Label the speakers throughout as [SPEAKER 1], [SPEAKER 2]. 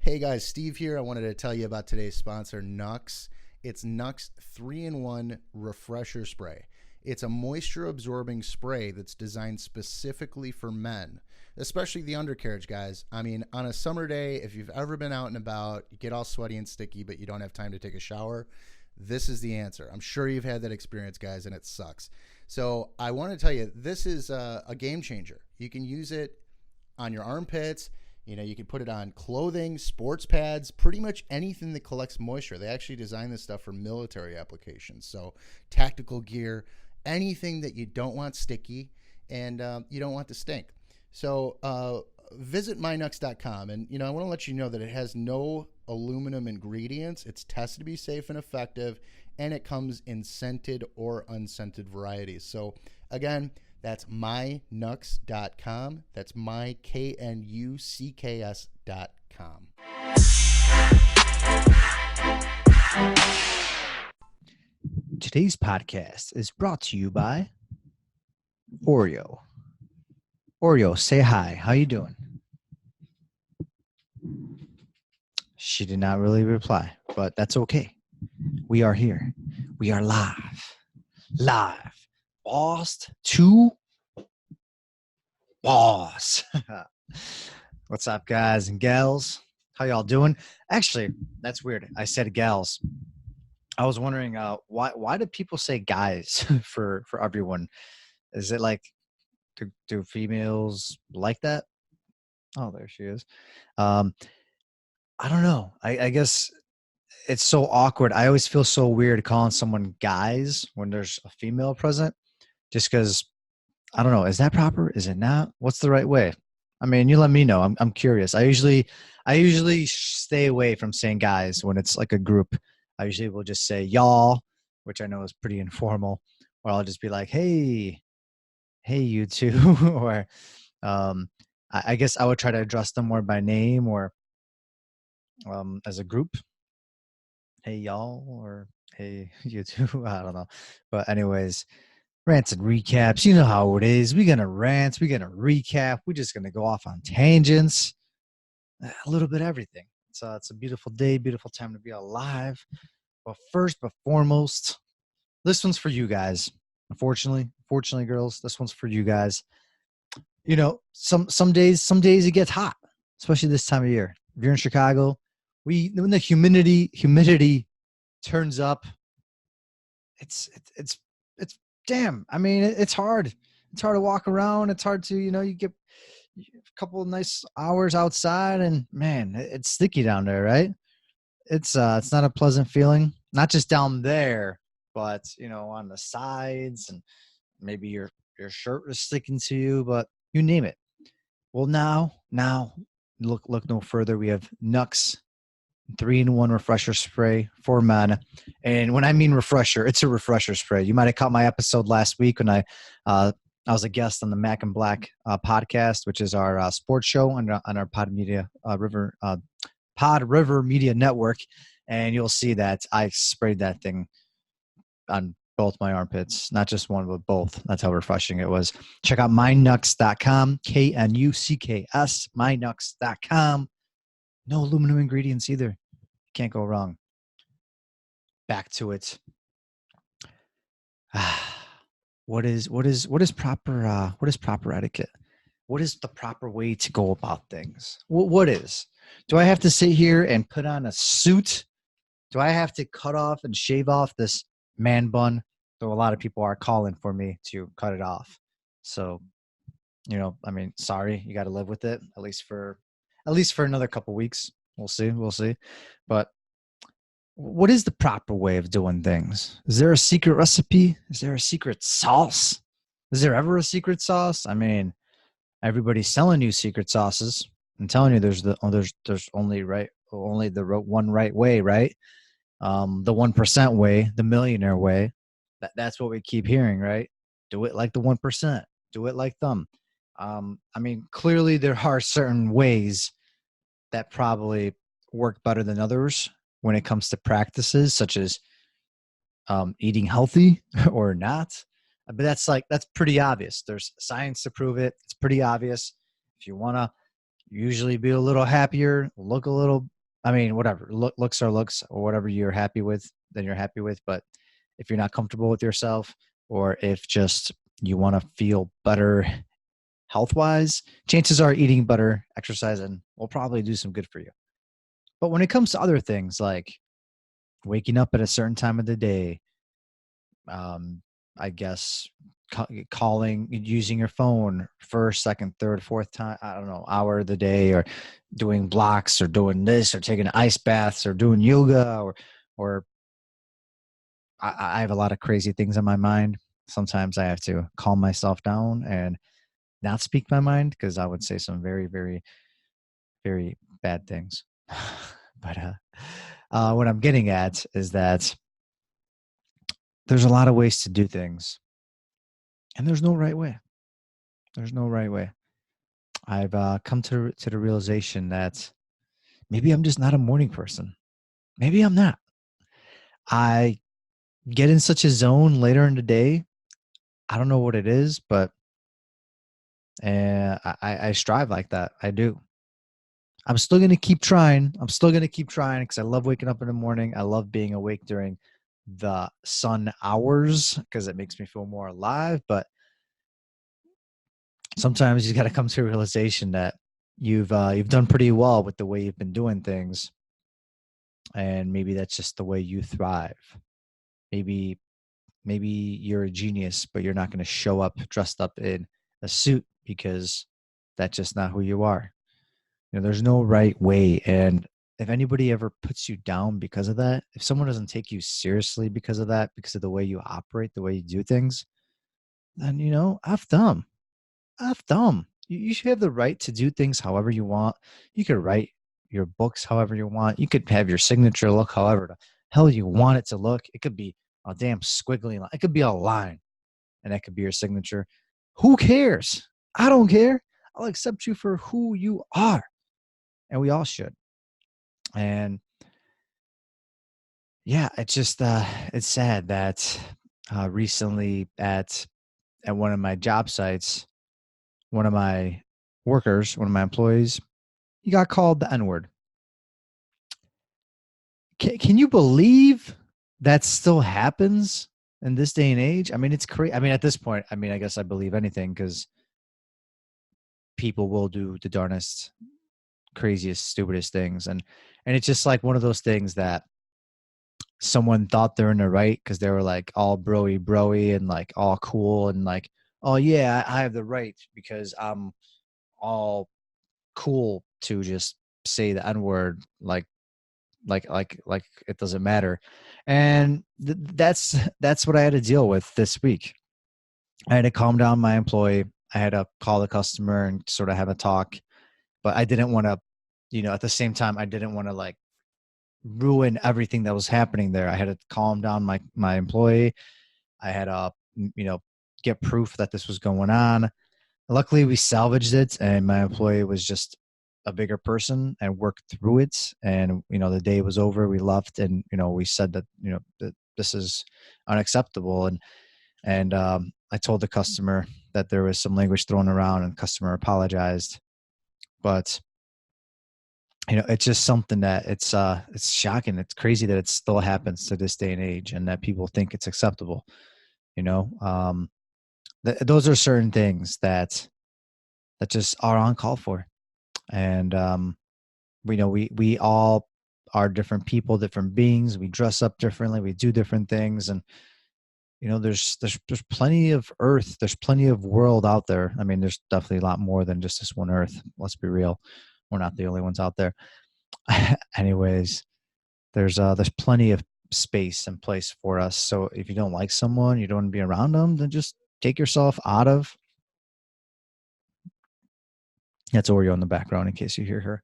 [SPEAKER 1] Hey guys, Steve here. I wanted to tell you about today's sponsor, Nux. It's Nux 3-in-1 Refresher Spray. It's a moisture-absorbing spray that's designed specifically for men, especially the undercarriage guys. I mean, on a summer day, if you've ever been out and about, you get all sweaty and sticky, but you don't have time to take a shower, this is the answer. I'm sure you've had that experience, guys, and it sucks. So I want to tell you, this is a game changer. You can use it on your armpits. You know, you can put it on clothing, sports pads, pretty much anything that collects moisture. They actually design this stuff for military applications. So tactical gear, anything that you don't want sticky and you don't want to stink. So visit mynux.com. And, you know, I want to let you know that it has no aluminum ingredients. It's tested to be safe and effective, and it comes in scented or unscented varieties. So again, that's mynux.com. That's myKnucks.com.
[SPEAKER 2] Today's podcast is brought to you by Oreo. Oreo, say hi. How you doing? She did not really reply, but that's okay. We are here. We are live. Boss to boss. What's up, guys and gals? How y'all doing? Actually, that's weird. I said gals. I was wondering why do people say guys for everyone? Is it like do females like that? Oh, there she is. I don't know. I guess it's so awkward. I always feel so weird calling someone guys when there's a female present, just because I don't know. Is that proper? Is it not? What's the right way? I mean, you let me know. I'm curious. I usually stay away from saying guys when it's like a group. I usually will just say y'all, which I know is pretty informal, or I'll just be like, hey, you two, or I guess I would try to address them more by name or as a group. Hey, y'all, or hey, you two. I don't know. But anyways, rants and recaps. You know how it is. We're going to rant. We're going to recap. We're just going to go off on tangents. A little bit of everything. It's a beautiful day, beautiful time to be alive. But first, but foremost, this one's for you guys. Unfortunately, girls, this one's for you guys. You know, some days it gets hot, especially this time of year. If you're in Chicago, when the humidity turns up, it's damn. I mean, it's hard. It's hard to walk around. It's hard to, you get a couple of nice hours outside, and man, it's sticky down there, right? It's not a pleasant feeling. Not just down there, but on the sides, and maybe your shirt is sticking to you, but you name it. Well, now look no further. We have Nux 3-in-1 refresher spray for men. And when I mean refresher, it's a refresher spray. You might have caught my episode last week when I was a guest on the Mac and Black podcast, which is our sports show on our Pod River Media Network. And you'll see that I sprayed that thing on both my armpits, not just one, but both. That's how refreshing it was. Check out mynux.com, KNUCKS, mynux.com. No aluminum ingredients either. Can't go wrong. Back to it. What is proper etiquette? What is the proper way to go about things? What is? Do I have to sit here and put on a suit? Do I have to cut off and shave off this man bun? Though a lot of people are calling for me to cut it off. So, sorry, you got to live with it at least for another couple weeks. We'll see. But what is the proper way of doing things? Is there a secret recipe? Is there a secret sauce? Is there ever a secret sauce? I mean, everybody's selling you secret sauces. I'm telling you, there's only the one right way, right? The 1% way, the millionaire way. That's what we keep hearing, right? Do it like the 1%. Do it like them. Clearly there are certain ways that probably work better than others when it comes to practices such as eating healthy or not. But that's pretty obvious. There's science to prove it. It's pretty obvious. If you want to usually be a little happier, look a little I mean, whatever. Looks are looks, or whatever you're happy with, then you're happy with. But if you're not comfortable with yourself, or if just you want to feel better health wise, chances are eating better, exercising will probably do some good for you. But when it comes to other things like waking up at a certain time of the day, um, I guess calling, using your phone first, second, third, fourth time, I don't know, hour of the day, or doing blocks, or doing this, or taking ice baths, or doing yoga, or I have a lot of crazy things on my mind. Sometimes I have to calm myself down and not speak my mind, because I would say some very, very, very bad things. But what I'm getting at is that there's a lot of ways to do things, and there's no right way. There's no right way. I've come to the realization that maybe I'm just not a morning person. Maybe I'm not. I get in such a zone later in the day. I don't know what it is, but I strive like that. I do. I'm still going to keep trying. I'm still going to keep trying because I love waking up in the morning. I love being awake during the sun hours because it makes me feel more alive. But sometimes you got to come to a realization that you've done pretty well with the way you've been doing things, and maybe that's just the way you thrive. Maybe you're a genius, but you're not going to show up dressed up in a suit because that's just not who you are. There's no right way. And if anybody ever puts you down because of that, if someone doesn't take you seriously because of that, because of the way you operate, the way you do things, then, F them. F them. You should have the right to do things however you want. You could write your books however you want. You could have your signature look however the hell you want it to look. It could be a damn squiggly line. It could be a line, and that could be your signature. Who cares? I don't care. I'll accept you for who you are. And we all should. And yeah, it's just it's sad that recently at one of my job sites, one of my workers, one of my employees, he got called the N-word. Can you believe that still happens in this day and age? I mean, it's crazy. I mean, at this point, I mean, I guess I believe anything because people will do the darnest, craziest, stupidest things, and it's just like one of those things that someone thought they're in the right because they were like all broy and like all cool and like, oh yeah, I have the right because I'm all cool to just say the N-word like it doesn't matter. And that's what I had to deal with this week. I had to calm down my employee. I had to call the customer and sort of have a talk, but I didn't want to, at the same time, I didn't want to like ruin everything that was happening there. I had to calm down my employee. I had to, get proof that this was going on. Luckily, we salvaged it, and my employee was just a bigger person and worked through it. And the day was over. We left, and we said that that this is unacceptable. And I told the customer that there was some language thrown around, and the customer apologized. But it's just something that it's shocking. It's crazy that it still happens to this day and age, and that people think it's acceptable. Those are certain things that just are uncalled for. And we all are different people, different beings. We dress up differently. We do different things, and there's plenty of earth. There's plenty of world out there. I mean, there's definitely a lot more than just this one earth. Let's be real. We're not the only ones out there. Anyways, there's plenty of space and place for us. So if you don't like someone, you don't want to be around them, then just take yourself out of. That's Oreo in the background in case you hear her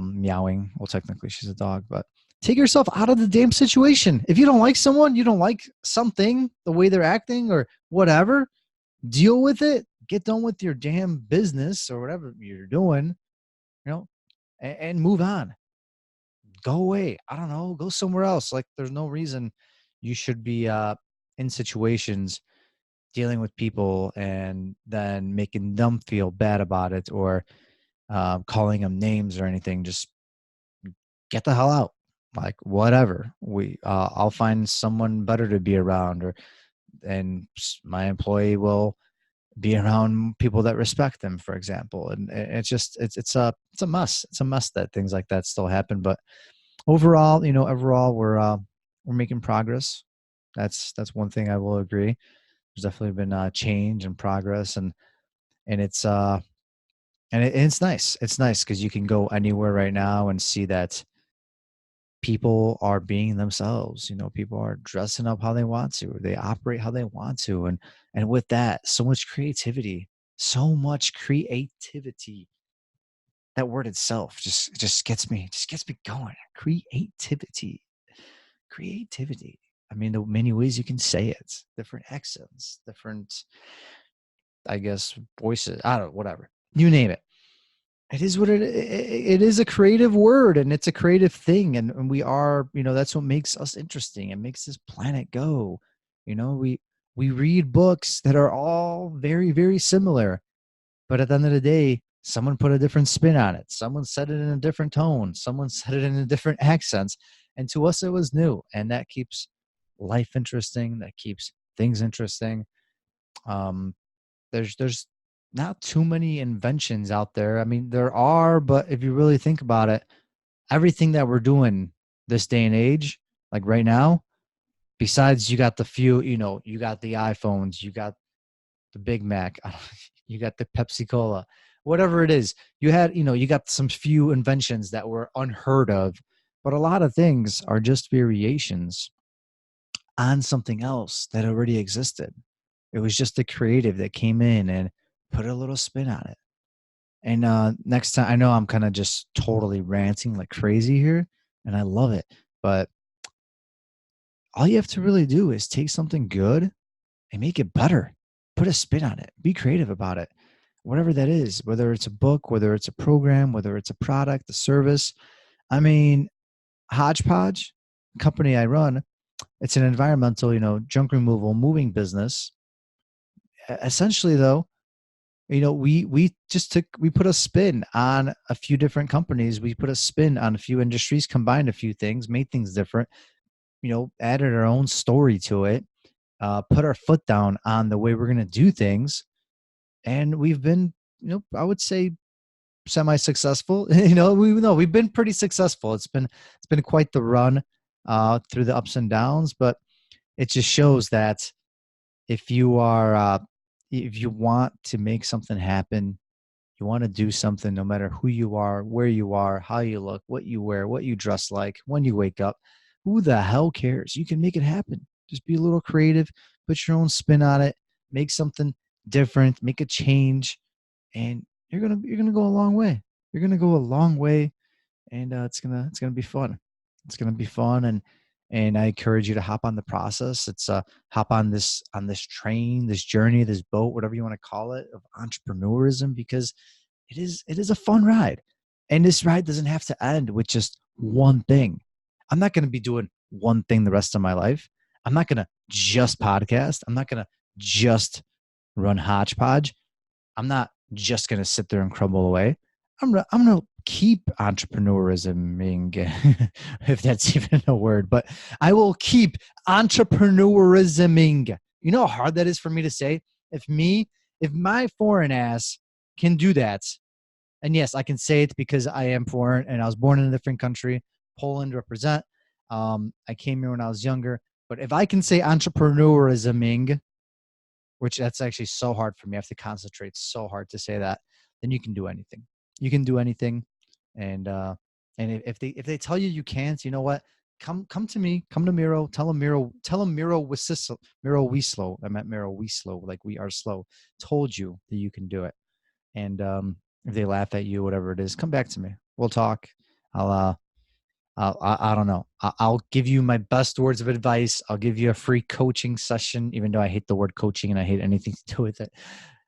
[SPEAKER 2] meowing. Well, technically she's a dog, but take yourself out of the damn situation. If you don't like someone, you don't like something, the way they're acting or whatever, deal with it. Get done with your damn business or whatever you're doing, and move on. Go away. I don't know. Go somewhere else. Like there's no reason you should be in situations dealing with people and then making them feel bad about it or calling them names or anything. Just get the hell out. Like whatever, I'll find someone better to be around, and my employee will be around people that respect them, for example. And it's a mess. It's a mess that things like that still happen. But overall, we're making progress. That's one thing I will agree. There's definitely been change and progress, and it's nice. It's nice because you can go anywhere right now and see that people are being themselves. People are dressing up how they want to. They operate how they want to, and with that, so much creativity. So much creativity. That word itself just gets me going. Creativity. Creativity. I mean, the many ways you can say it, different accents, different, I guess, voices. I don't know, whatever. You name it. It is what it is, a creative word, and it's a creative thing. And we are, that's what makes us interesting. It makes this planet go. We read books that are all very, very similar, but at the end of the day, someone put a different spin on it. Someone said it in a different tone. Someone said it in a different accents. And to us, it was new. And that keeps life interesting. That keeps things interesting. Um, there's not too many inventions out there. I mean, there are, but if you really think about it, everything that we're doing this day and age, like right now, besides you got the few, you got the iPhones, you got the Big Mac, you got the Pepsi Cola, whatever it is, you got some few inventions that were unheard of, but a lot of things are just variations on something else that already existed. It was just the creative that came in and put a little spin on it. And next time, I know I'm kind of just totally ranting like crazy here, and I love it. But all you have to really do is take something good and make it better. Put a spin on it. Be creative about it. Whatever that is, whether it's a book, whether it's a program, whether it's a product, a service. I mean, Hodgepodge, company I run, it's an environmental, junk removal, moving business. Essentially, though, we put a spin on a few different companies. We put a spin on a few industries, combined a few things, made things different, added our own story to it, put our foot down on the way we're going to do things. And we've been, I would say semi-successful. We've been pretty successful. It's been quite the run through the ups and downs, but it just shows that if you are, if you want to make something happen, you want to do something, no matter who you are, where you are, how you look, what you wear, what you dress like, when you wake up, who the hell cares? You can make it happen. Just be a little creative, put your own spin on it, make something different, make a change, and you're gonna go a long way. You're gonna go a long way, and it's gonna be fun. It's gonna be fun, and I encourage you to hop on the process. It's hop on this train, this journey, this boat, whatever you want to call it, of entrepreneurism, because it is a fun ride, and this ride doesn't have to end with just one thing. I'm not going to be doing one thing the rest of my life. I'm not going to just podcast. I'm not going to just run Hodgepodge. I'm not just going to sit there and crumble away. I'm going to keep entrepreneurisming, if that's even a word, but I will keep entrepreneurisming. You know how hard that is for me to say? If my foreign ass can do that, and yes, I can say it because I am foreign and I was born in a different country, Poland represent. I came here when I was younger, but if I can say entrepreneurisming, which that's actually so hard for me, I have to concentrate so hard to say that, then you can do anything. You can do anything. And if they tell you you can't, you know what? Come to me, come to Miro, tell him Miro we slow. I meant Miro we slow, like we are slow. Told you that you can do it. And if they laugh at you, whatever it is, come back to me. We'll talk. I don't know. I'll give you my best words of advice. I'll give you a free coaching session, even though I hate the word coaching and I hate anything to do with it.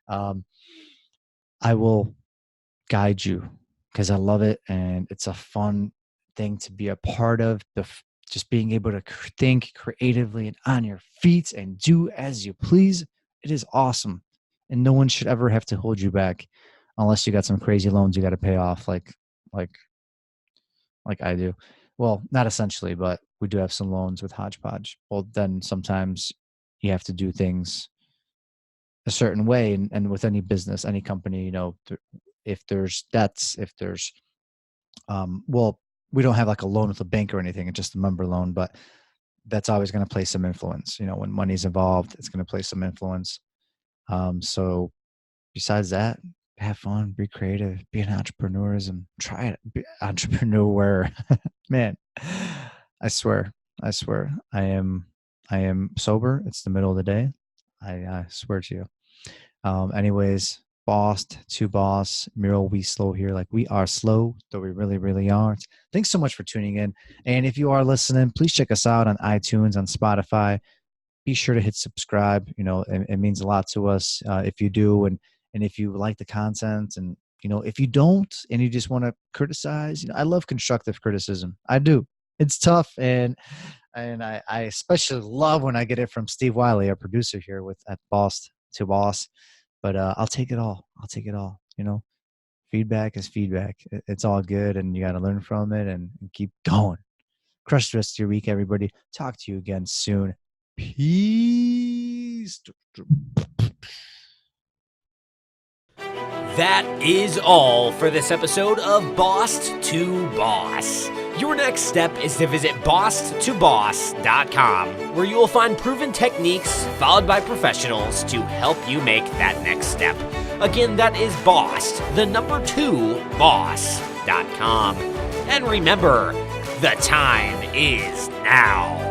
[SPEAKER 2] I will guide you because I love it, and it's a fun thing to be a part of. Just being able to think creatively and on your feet and do as you please. It is awesome, and no one should ever have to hold you back, unless you got some crazy loans you got to pay off, like like I do. Well, not essentially, but we do have some loans with Hodgepodge. Well, then sometimes you have to do things a certain way, and with any business, any company, if there's debts, if there's well, we don't have like a loan with a bank or anything, it's just a member loan, but that's always going to play some influence. When money's involved, it's going to play some influence. So besides that, have fun, be creative, be an entrepreneurism, try it, be entrepreneur. Man, I swear, I am sober. It's the middle of the day. I swear to you. Anyways, boss to boss, Miro, we slow here. Like we are slow, though we really, really aren't. Thanks so much for tuning in. And if you are listening, please check us out on iTunes, on Spotify. Be sure to hit subscribe. It means a lot to us if you do, and if you like the content, and if you don't, and you just want to criticize. I love constructive criticism. I do. It's tough, and I especially love when I get it from Steve Wiley, our producer here at Boss to Boss. But I'll take it all. Feedback is feedback. It's all good, and you got to learn from it and keep going. Crush the rest of your week, everybody. Talk to you again soon. Peace.
[SPEAKER 3] That is all for this episode of Boss to Boss. Your next step is to visit bosstoboss.com, where you will find proven techniques followed by professionals to help you make that next step. Again, that is boss2boss.com. And remember, the time is now.